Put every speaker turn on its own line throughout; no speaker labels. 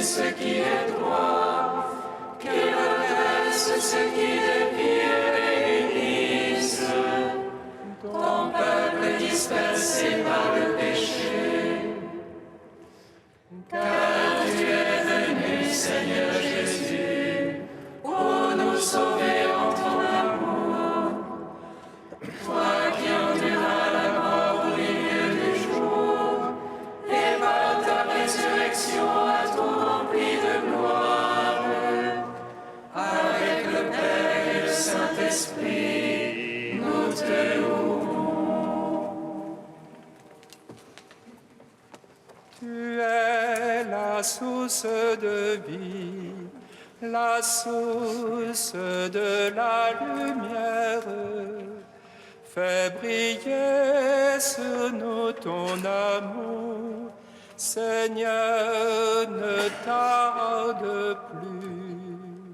ce qui est droit, qu'elle redresse ce qui dévie et unisse ton peuple dispersé par le péché. Car tu es venu, Seigneur Jésus, pour nous sauver en ton amour. Toi qui enduras la mort au milieu du jour, et par ta résurrection à tout rempli de gloire, avec le Père et le Saint-Esprit, nous te louons.
Tu es la source de vie, la source de la lumière. Fais briller sur nous ton amour, Seigneur, ne tarde plus.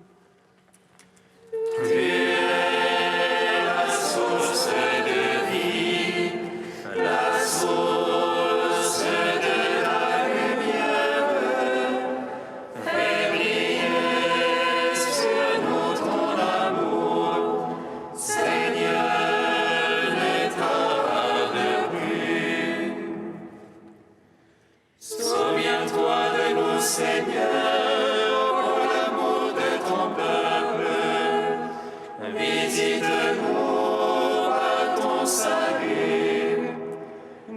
Tu es la source de vie, la source de la lumière. Fais briller sur nous ton amour, Seigneur, ne tarde plus. Souviens-toi de nous, Seigneur, pour l'amour de ton peuple. Visite-nous par ton salut,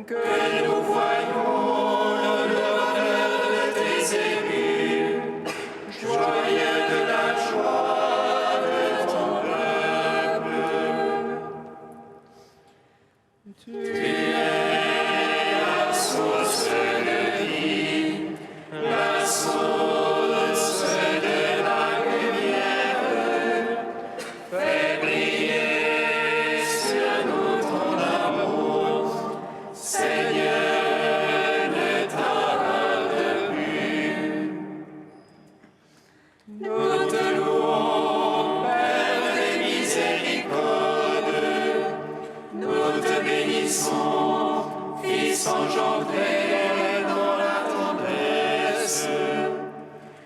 que nous voyions le bonheur de tes élus, joyeux de la joie de ton peuple. Tu es la source de vie, la source de la lumière. Fais briller sur nous ton amour, Seigneur, ne tarde plus. Nous te louons, Père des miséricordes, nous te bénissons, Fils engendré dans la tendresse.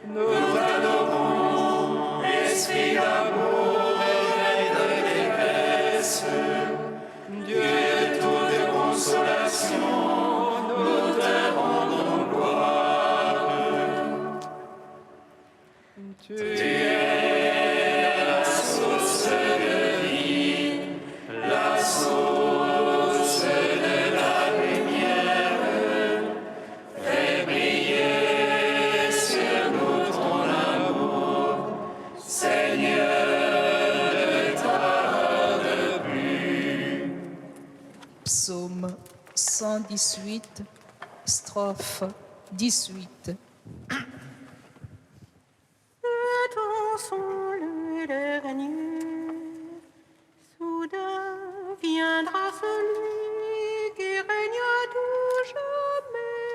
Nous t'adorons, Esprit d'amour et de détresse, Dieu de toute consolation, nous te rendons gloire. Tu es la source de vie, la source de la lumière. Fais briller sur nous ton amour, Seigneur, ne tarde plus.
Psaume 118, strophe 18.
Dansons-le dernier, soudain viendra celui qui règne à tout jamais.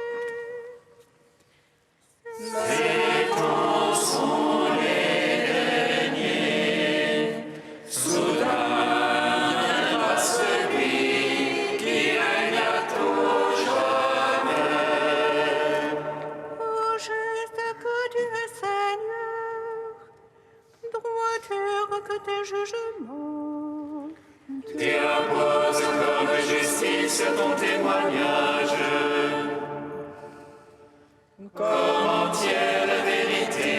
Ces temps sont les derniers, soudain viendra celui qui règne à tout jamais.
Ô juste que tu es Seigneur, droiture que tes jugements.
Tu imposes comme justice ton témoignage, comme entière vérité.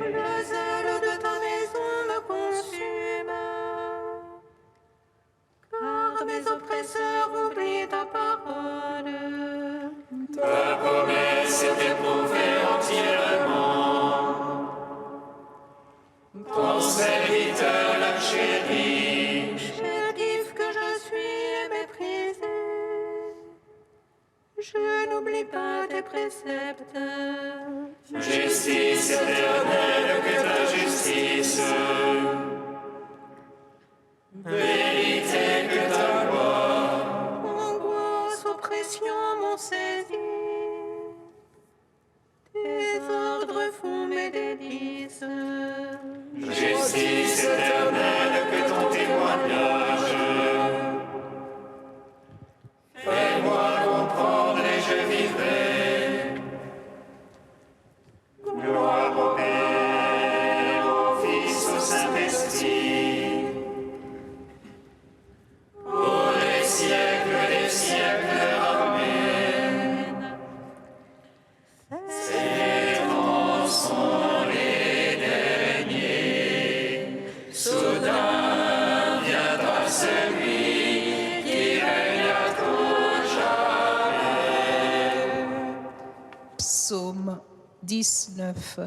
Le zèle de ta maison me consume, car mes oppresseurs oublient ta parole.
Ta promesse est éprouvée entièrement. Ton serviteur l'a chéri.
Chétif que je suis et méprisé, je n'oublie pas tes préceptes.
Justice éternelle que ta justice. Vérité que ta loi.
Angoisse, oppression m'ont saisi. Tes ordres font mes délices.
Justice éternelle que ton témoignage. Fais-moi comprendre et je vivrai.
19.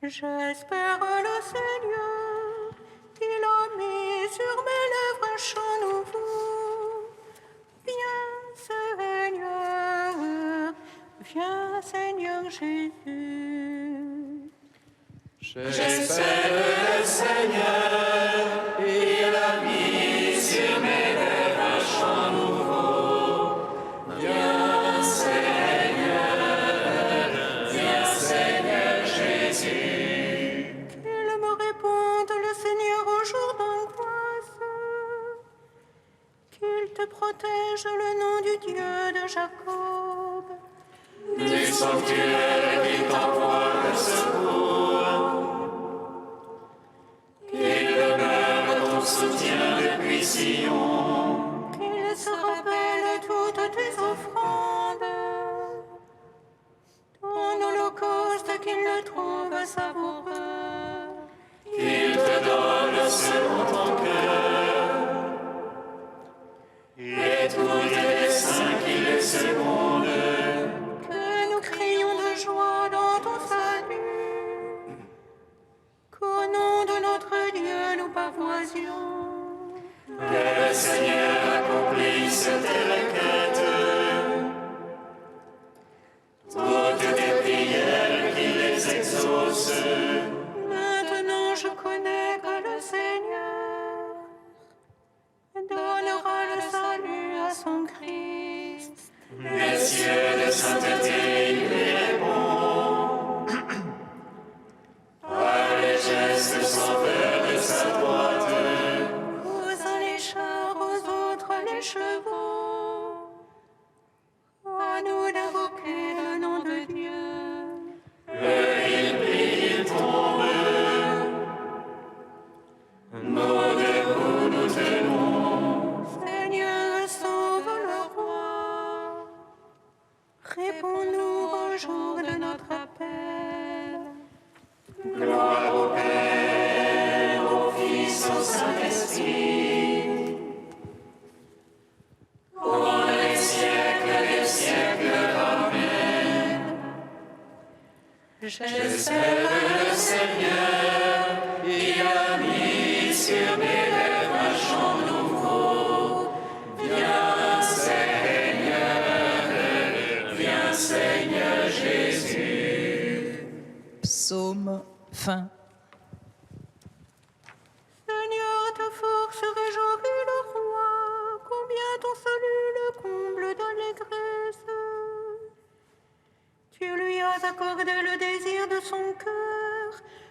J'espère le Seigneur, il a mis sur mes lèvres un chant nouveau. Viens Seigneur Jésus.
J'espère le Seigneur, il a mis sur mes lèvres un chant nouveau. Viens Seigneur Jésus.
Qu'il me réponde le Seigneur au jour d'angoisse, qu'il te protège le nom du Dieu de Jacob.
Du sanctuaire qui t'envoie le secours. Qu'il demeure ton soutien depuis Sion.
Qu'il se rappelle toutes tes offrandes. Ton holocauste, qu'il le trouve savoureux.
Qu'il te donne selon ton cœur. Et tous les saints qui le secondent.
Que nous crions de joie dans ton salut. Qu'au nom de notre Dieu nous pavoisions.
Que le Seigneur accomplisse tes requêtes. Toutes tes prières qu'il les exauce.
Maintenant je connais que le Seigneur donnera le salut à son Christ.
Les cieux de sainteté lui répond. Par les gestes sans peur de sa droite.
Aux uns les chars, aux autres les chevaux. À nous d'invoquer le nom de Dieu.
Eux, ils brillent, ils tombent. Nous debout nous tenons.
Seigneur, sauve le roi. Réponds-nous au jour de notre appel.
Gloire au Père, au Fils, au Saint-Esprit. Dans les siècles des siècles. Amen. J'espère le Seigneur, il a mis sur mes lèvres un chant nouveau. Viens Seigneur Jésus.
Psaume 20.
Seigneur, ta force réjouit le roi. Combien ton salut le comble d'allégresse. Tu lui as accordé le désir de son cœur.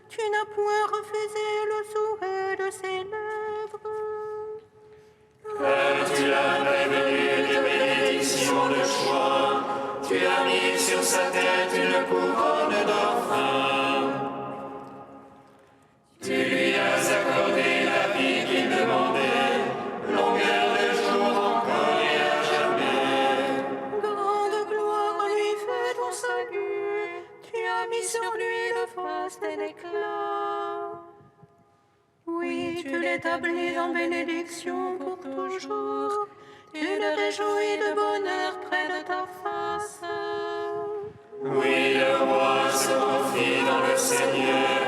Tu n'as point refusé le souhait de ses lèvres.
Car tu l'as prévenu de bénédictions de choix. Tu as mis sur sa tête une couronne d'orphin. Tu lui as accordé la vie qu'il demandait, longueur de jour encore et à jamais.
Grande gloire lui fait ton salut. Tu as mis sur lui le faste et l'éclat. Oui, tu l'établis en bénédiction pour toujours. Tu le réjouis de bonheur près de ta face.
Oui, le roi se confie dans le Seigneur,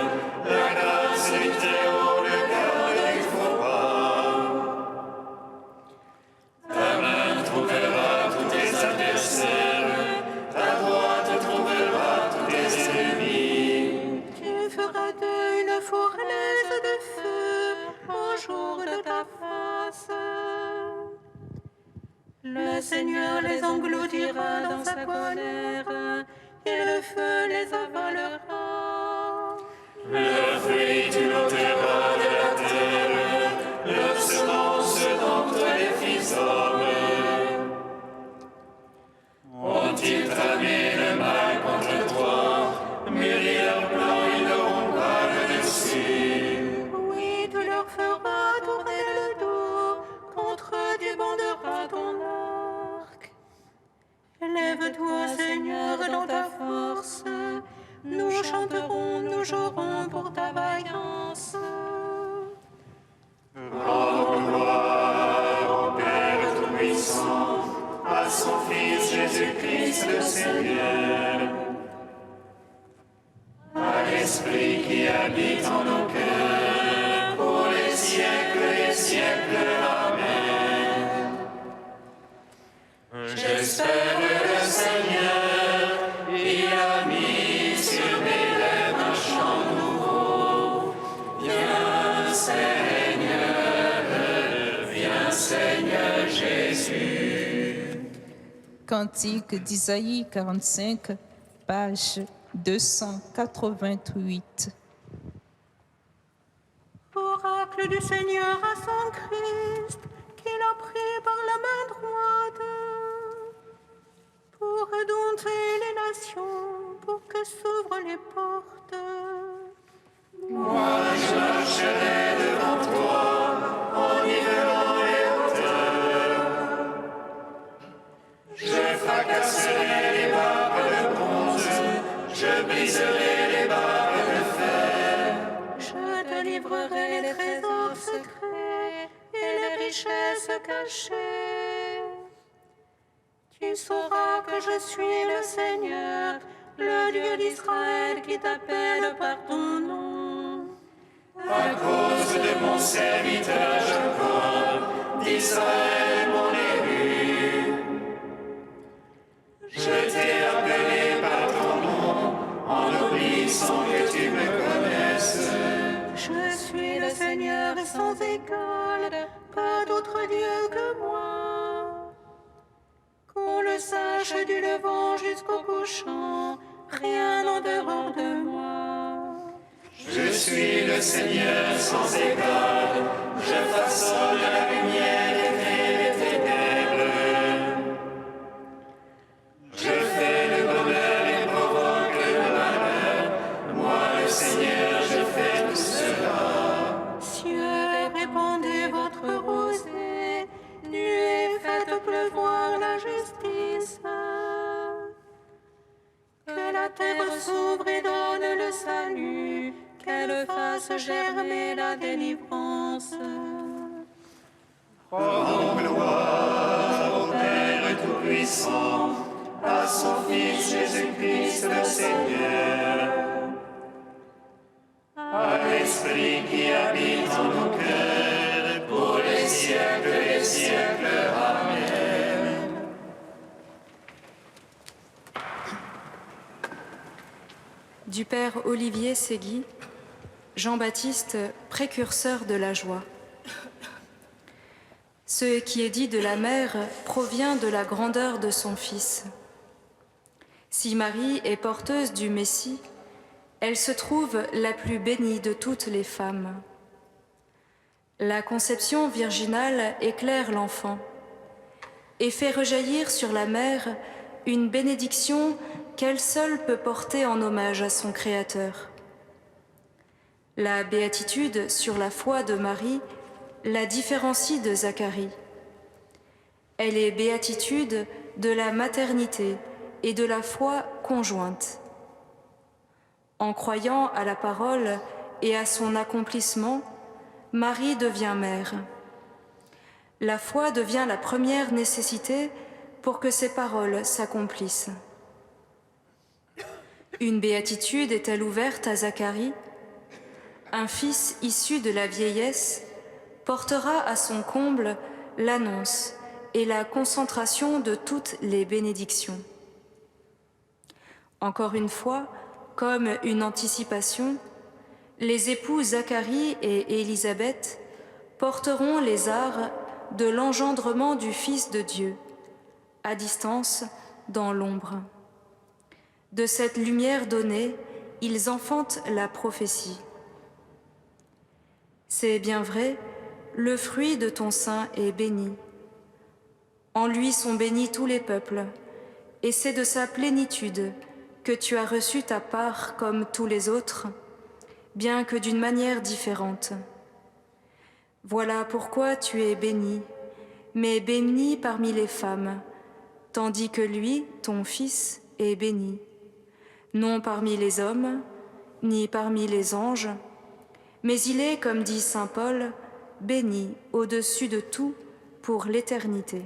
la grâce du Très-Haut le garde du faux pas. Ta main trouvera tous tes adversaires, ta droite trouvera tous tes ennemis.
Tu feras d'eux une fournaise de feu au jour de ta face. Le Seigneur les engloutira dans sa colère, et le feu les avalera.
Leur fruit tu l'ôteras de la terre, leur semence d'entre les fils d'hommes. Ont-ils tramé le mal contre toi, mûri leur plan, ils n'auront pas le dessus.
Oui, tu leur feras tourner le dos, contre eux tu banderas ton arc. Lève-toi, Seigneur, dans ta force. Nous chanterons, nous jouerons pour ta vaillance.
Rendons gloire au Père Tout-Puissant, à son Fils Jésus-Christ, Christ le Seigneur, à l'Esprit qui habite en nos cœurs, pour les siècles des siècles. Amen. J'espère le Seigneur, il a mis sur mes lèvres un chant nouveau. Viens Seigneur Jésus.
Cantique d'Isaïe 45, page 288.
Oracle du Seigneur à son Christ, qu'il a pris par la main droite, pour dompter les nations, pour que s'ouvrent les portes.
Moi je marcherai devant toi, en nivelant les hauteurs. Je fracasserai les barres de bronze, je briserai les barres de fer.
Je te livrerai les trésors secrets et les richesses cachées. Tu sauras que je suis le Seigneur, le Dieu d'Israël qui t'appelle par ton nom.
À cause de mon serviteur Jacob, d'Israël mon élu, je t'ai appelé par ton nom, en obéissant que tu me connaisses.
Je suis le Seigneur sans égal, pas d'autre Dieu que moi. Qu'on le sache du levant jusqu'au couchant, rien en dehors de moi.
Je suis le Seigneur sans égal, je façonne la lumière et crée les ténèbres. Je fais le bonheur et provoque le malheur, moi le Seigneur, je fais tout cela.
Cieux, répandez votre rosée, nuées, faites pleuvoir la justice. Que la terre s'ouvre et donne le salut, qu'elle fasse germer la délivrance.
Rendons gloire au Père Tout-Puissant, à son Fils Jésus-Christ le Seigneur, à l'Esprit qui habite en nos cœurs, pour les siècles des siècles. Amen.
Du Père Olivier Ségui, Jean-Baptiste, précurseur de la joie. Ce qui est dit de la mère provient de la grandeur de son Fils. Si Marie est porteuse du Messie, elle se trouve la plus bénie de toutes les femmes. La conception virginale éclaire l'enfant et fait rejaillir sur la mère une bénédiction qu'elle seule peut porter en hommage à son Créateur. La béatitude sur la foi de Marie la différencie de Zacharie. Elle est béatitude de la maternité et de la foi conjointe. En croyant à la parole et à son accomplissement, Marie devient mère. La foi devient la première nécessité pour que ces paroles s'accomplissent. Une béatitude est-elle ouverte à Zacharie? Un fils issu de la vieillesse portera à son comble l'annonce et la concentration de toutes les bénédictions. Encore une fois, comme une anticipation, les époux Zacharie et Élisabeth porteront les arts de l'engendrement du Fils de Dieu, à distance, dans l'ombre. De cette lumière donnée, ils enfantent la prophétie. C'est bien vrai, le fruit de ton sein est béni. En lui sont bénis tous les peuples, et c'est de sa plénitude que tu as reçu ta part comme tous les autres, bien que d'une manière différente. Voilà pourquoi tu es béni, mais béni parmi les femmes, tandis que lui, ton Fils, est béni, non parmi les hommes, ni parmi les anges, mais il est, comme dit saint Paul, béni au-dessus de tout pour l'éternité.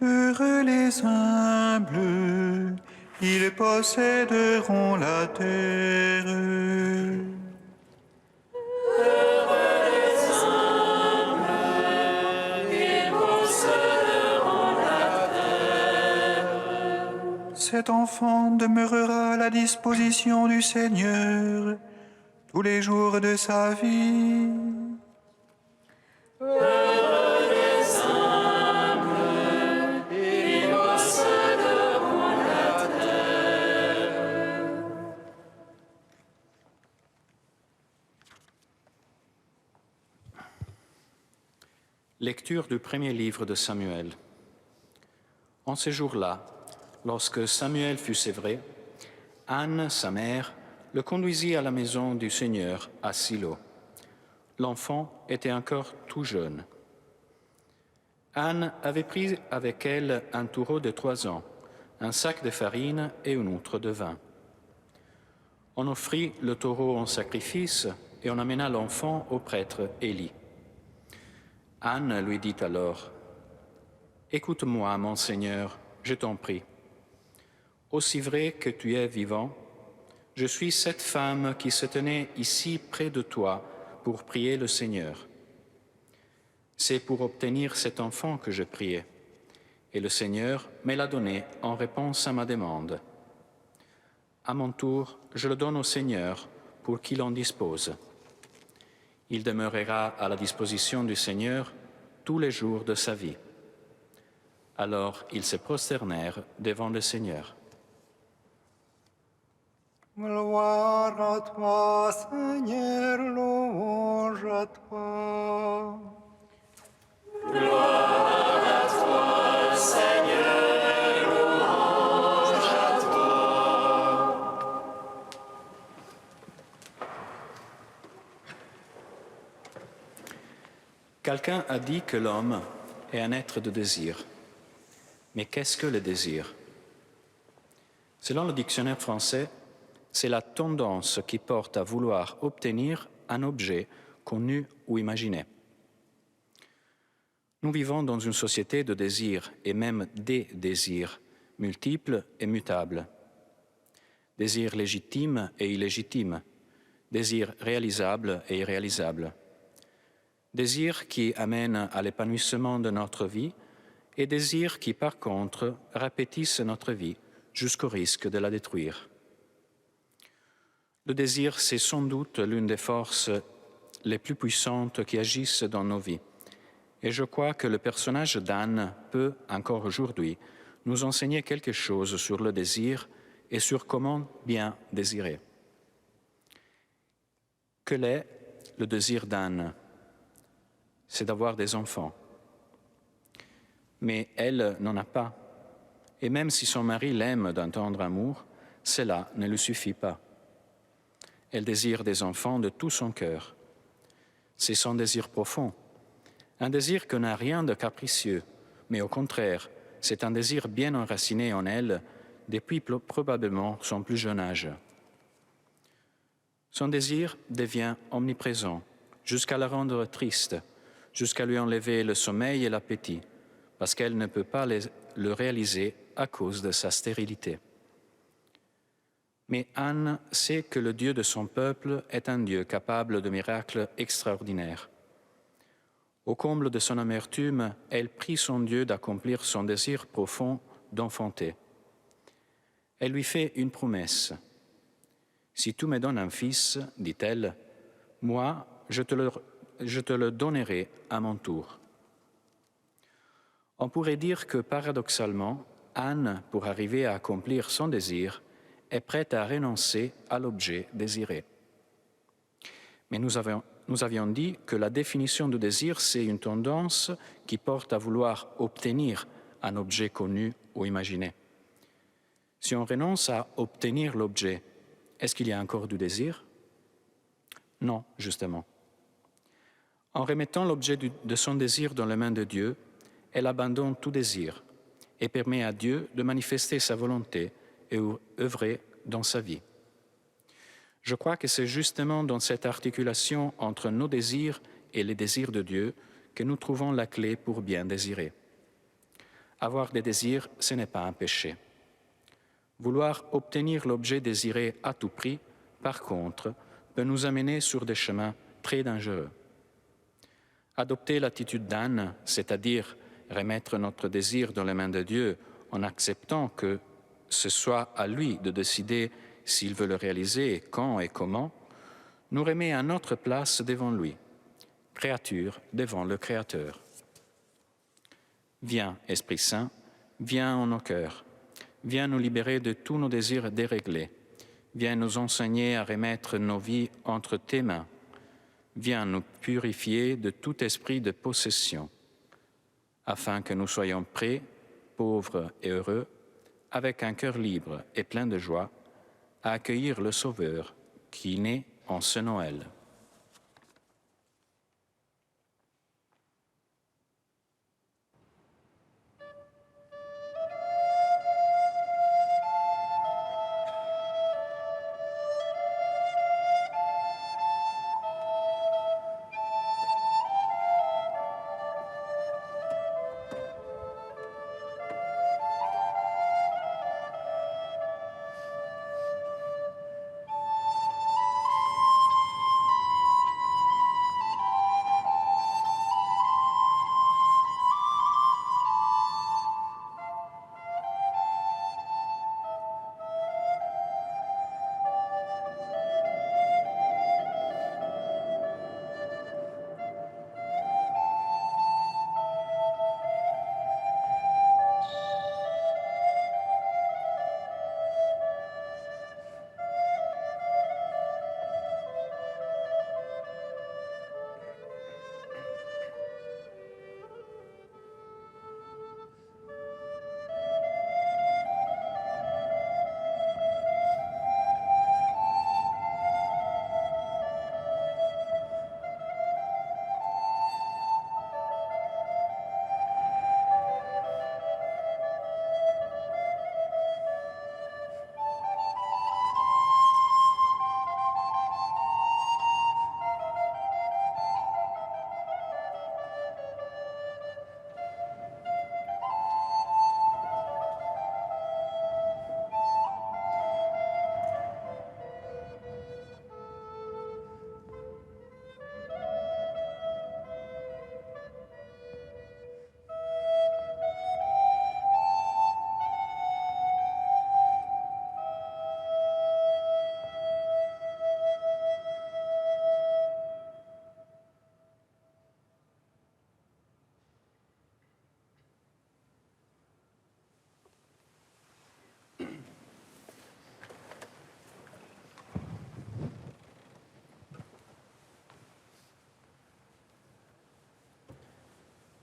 Heureux les humbles, ils posséderont la terre. Cet enfant demeurera à la disposition du Seigneur tous les jours de sa vie.
Lecture du premier livre de Samuel. En ces jours-là, lorsque Samuel fut sévré, Anne, sa mère, le conduisit à la maison du Seigneur à Silo. L'enfant était encore tout jeune. Anne avait pris avec elle un taureau de 3 ans, un sac de farine et une outre de vin. On offrit le taureau en sacrifice et on amena l'enfant au prêtre Élie. Anne lui dit alors, « Écoute-moi, mon Seigneur, je t'en prie. Aussi vrai que tu es vivant, je suis cette femme qui se tenait ici près de toi pour prier le Seigneur. C'est pour obtenir cet enfant que je priais, et le Seigneur me l'a donné en réponse à ma demande. À mon tour, je le donne au Seigneur pour qu'il en dispose. Il demeurera à la disposition du Seigneur tous les jours de sa vie. » Alors ils se prosternèrent devant le Seigneur.
Gloire à toi, Seigneur, louange à toi.
Quelqu'un a dit que l'homme est un être de désir. Mais qu'est-ce que le désir? Selon le dictionnaire français, c'est la tendance qui porte à vouloir obtenir un objet connu ou imaginé. Nous vivons dans une société de désirs et même des désirs, multiples et mutables. Désirs légitimes et illégitimes, désirs réalisables et irréalisables. Désirs qui amènent à l'épanouissement de notre vie et désirs qui, par contre, répétissent notre vie jusqu'au risque de la détruire. Le désir, c'est sans doute l'une des forces les plus puissantes qui agissent dans nos vies. Et je crois que le personnage d'Anne peut, encore aujourd'hui, nous enseigner quelque chose sur le désir et sur comment bien désirer. Quel est le désir d'Anne? C'est d'avoir des enfants. Mais elle n'en a pas. Et même si son mari l'aime d'un tendre amour, cela ne lui suffit pas. Elle désire des enfants de tout son cœur. C'est son désir profond. Un désir qui n'a rien de capricieux, mais au contraire, c'est un désir bien enraciné en elle depuis probablement son plus jeune âge. Son désir devient omniprésent, jusqu'à la rendre triste, jusqu'à lui enlever le sommeil et l'appétit, parce qu'elle ne peut pas le réaliser à cause de sa stérilité. Mais Anne sait que le Dieu de son peuple est un Dieu capable de miracles extraordinaires. Au comble de son amertume, elle prie son Dieu d'accomplir son désir profond d'enfanter. Elle lui fait une promesse. « Si tu me donnes un fils, dit-elle, moi, je te le donnerai à mon tour. » On pourrait dire que, paradoxalement, Anne, pour arriver à accomplir son désir, est prête à renoncer à l'objet désiré. Mais nous avions dit que la définition du désir, c'est une tendance qui porte à vouloir obtenir un objet connu ou imaginé. Si on renonce à obtenir l'objet, est-ce qu'il y a encore du désir? Non, justement. En remettant l'objet de son désir dans les mains de Dieu, elle abandonne tout désir et permet à Dieu de manifester sa volonté et œuvrer dans sa vie. Je crois que c'est justement dans cette articulation entre nos désirs et les désirs de Dieu que nous trouvons la clé pour bien désirer. Avoir des désirs, ce n'est pas un péché. Vouloir obtenir l'objet désiré à tout prix, par contre, peut nous amener sur des chemins très dangereux. Adopter l'attitude d'Anne, c'est-à-dire remettre notre désir dans les mains de Dieu en acceptant que ce soit à lui de décider s'il veut le réaliser, quand et comment, nous remet à notre place devant lui, créature devant le Créateur. Viens, Esprit Saint, viens en nos cœurs, viens nous libérer de tous nos désirs déréglés, viens nous enseigner à remettre nos vies entre tes mains, viens nous purifier de tout esprit de possession, afin que nous soyons prêts, pauvres et heureux, avec un cœur libre et plein de joie, à accueillir le Sauveur qui naît en ce Noël.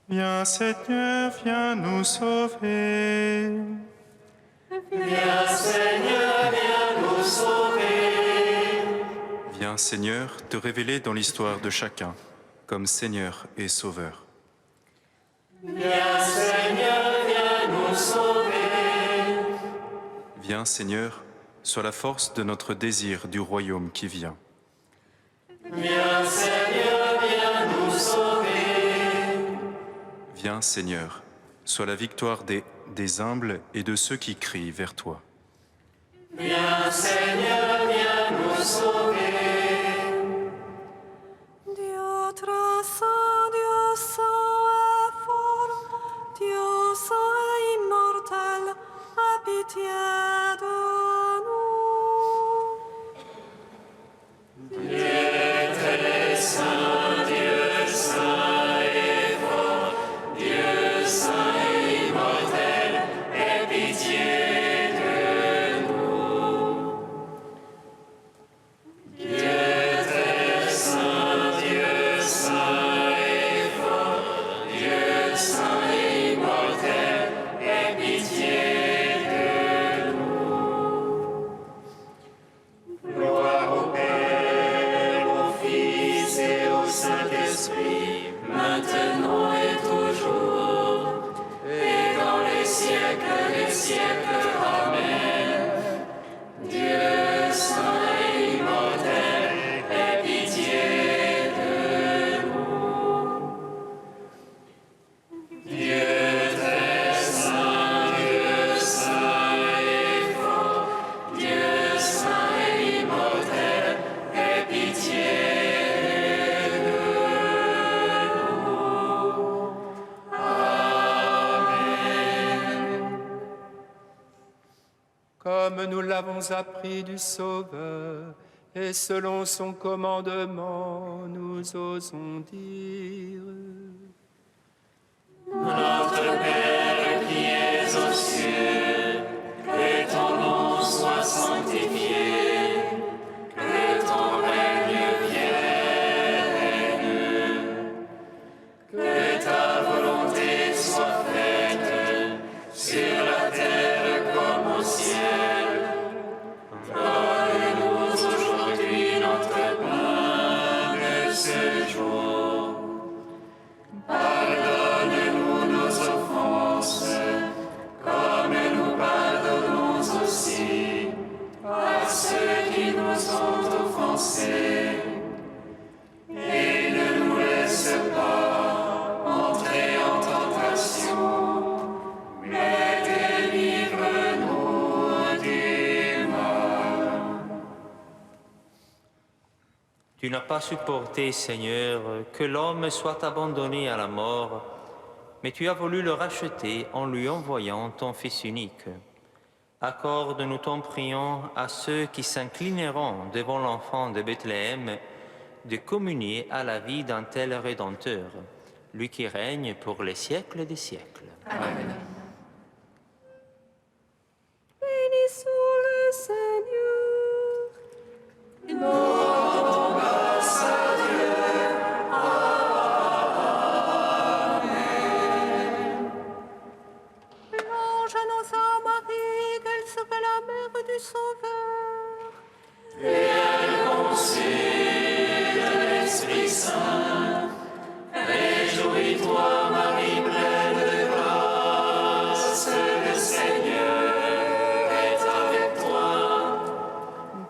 Viens Seigneur, viens nous sauver.
Viens Seigneur, viens nous sauver.
Viens Seigneur, te révéler dans l'histoire de chacun, comme Seigneur et Sauveur.
Viens Seigneur, viens nous sauver.
Viens Seigneur, sois la force de notre désir du royaume qui vient.
Viens Seigneur, viens nous sauver.
Viens Seigneur, sois la victoire des humbles et de ceux qui crient vers toi.
Viens Seigneur, viens nous sauver.
Dieu très saint, Dieu saint et fort, Dieu saint et immortel, aie pitié de nous.
Dieu très saint, Dieu saint et fort, Dieu saint et immortel, aie pitié de nous. Dieu très saint, Dieu saint et fort, Dieu saint et immortel, aie pitié de nous. Gloire au Père, au Fils et au Saint-Esprit, maintenant et toujours, et dans les siècles des siècles. Amen. Dieu saint et immortel, aie pitié de nous. Dieu très saint,
Comme nous l'avons appris du Sauveur, et selon son commandement, nous osons dire:
Notre Père qui es aux cieux, que ton nom soit sanctifié, que ton règne vienne, que ta volonté soit faite sur la terre comme au ciel. Donne-nous aujourd'hui notre pain de ce jour. Pardonne-nous nos offenses, comme nous pardonnons aussi à ceux qui nous ont offensés. Et ne nous laisse pas entrer en tentation, mais délivre-nous du mal.
Tu n'as pas supporté, Seigneur, que l'homme soit abandonné à la mort, mais tu as voulu le racheter en lui envoyant ton Fils unique. Accorde, nous t'en prions, à ceux qui s'inclineront devant l'enfant de Bethléem, de communier à la vie d'un tel Rédempteur, lui qui règne pour les siècles des siècles.
Amen.
Bénissons le Seigneur. L'ange annonça à Marie qu'elle serait la mère du Sauveur.
Et elle conçut de l'Esprit Saint. Réjouis-toi, Marie, pleine de grâce, le Seigneur est avec toi.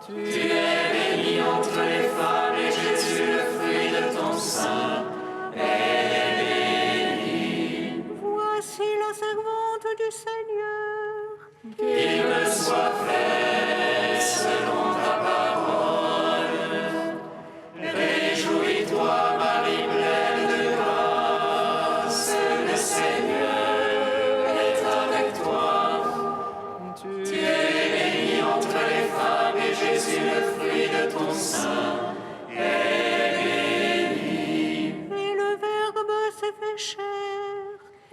Tu es bénie entre les femmes, et Jésus, le fruit de ton sein, est béni.
Voici la servante du Seigneur.
Qu'il me soit fait selon ta parole. Réjouis-toi, Marie, pleine de grâce, le Seigneur est avec toi. Tu es bénie entre les femmes, et Jésus, le fruit de ton sein, est béni.
Et le Verbe s'est fait chair.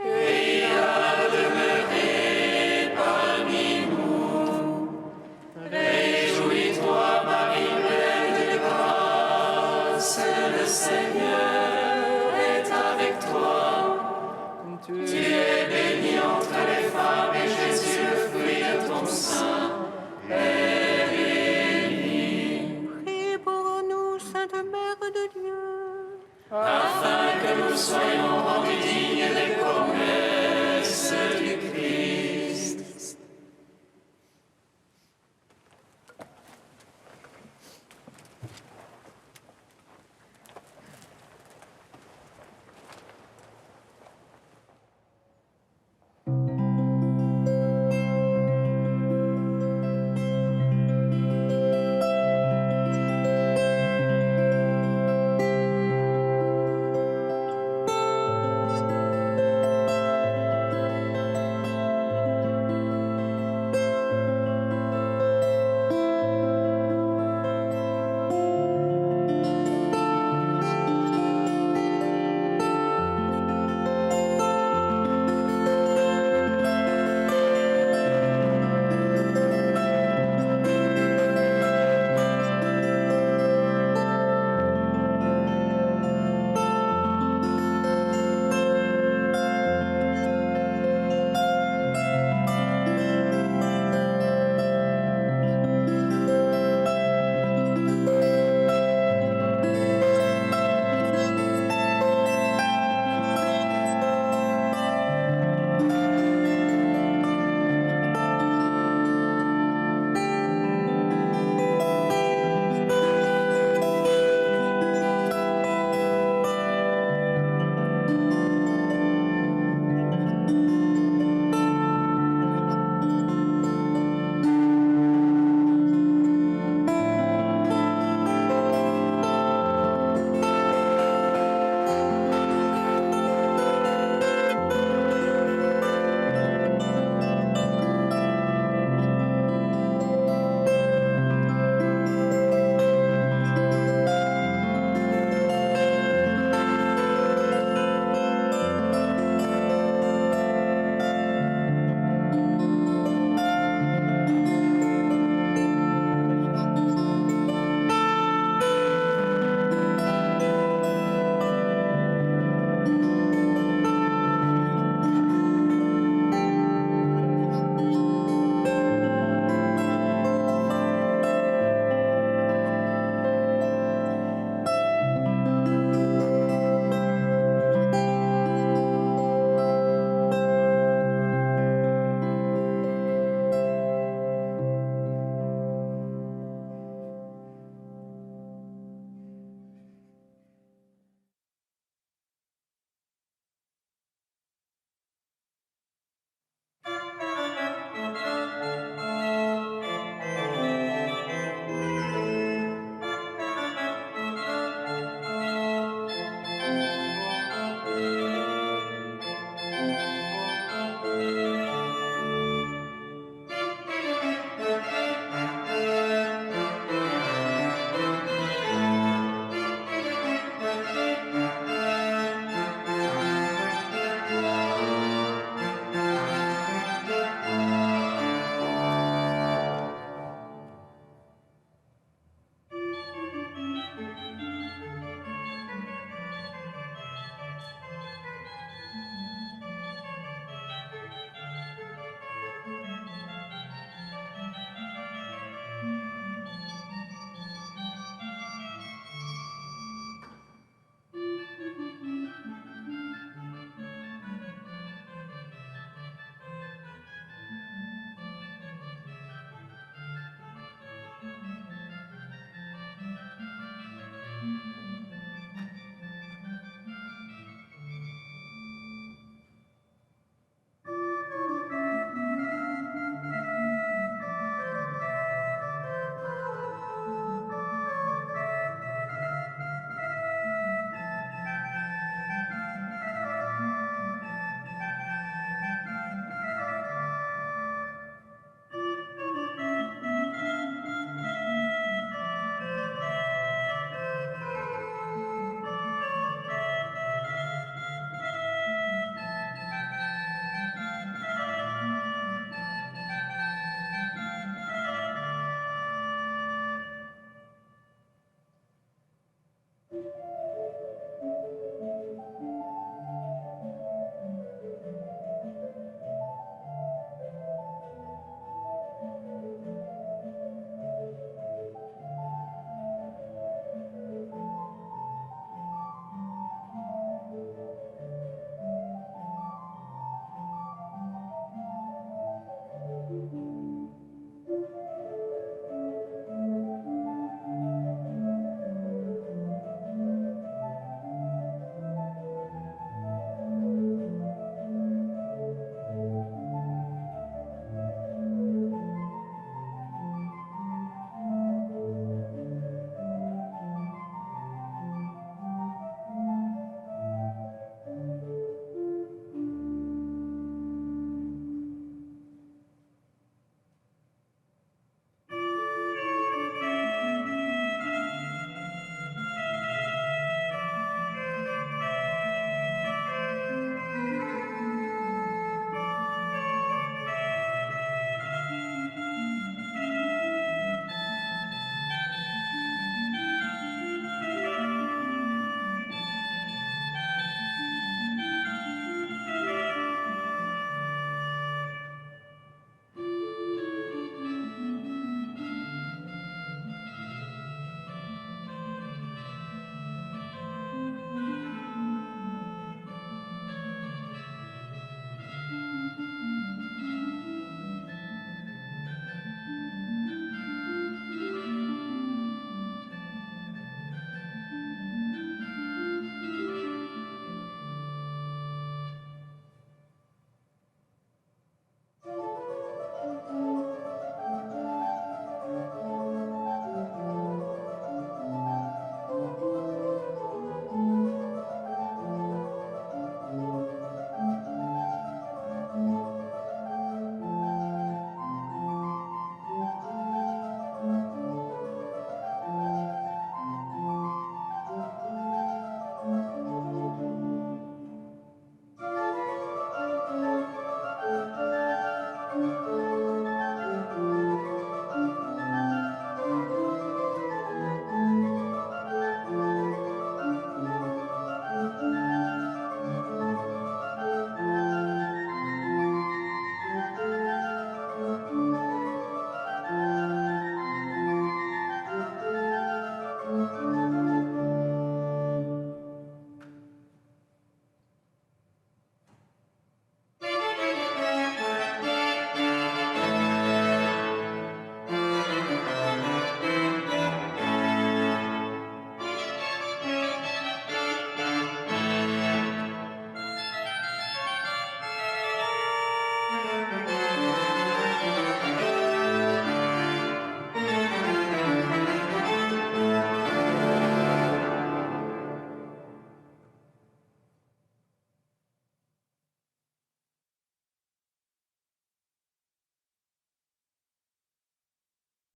Et il a demeuré parmi nous. Réjouis-toi, Marie, pleine de grâce, le Seigneur est avec toi. Tu es bénie entre les femmes, et Jésus, le fruit de ton sein, est béni.
Prie pour nous, Sainte Mère de Dieu.
Afin que nous soyons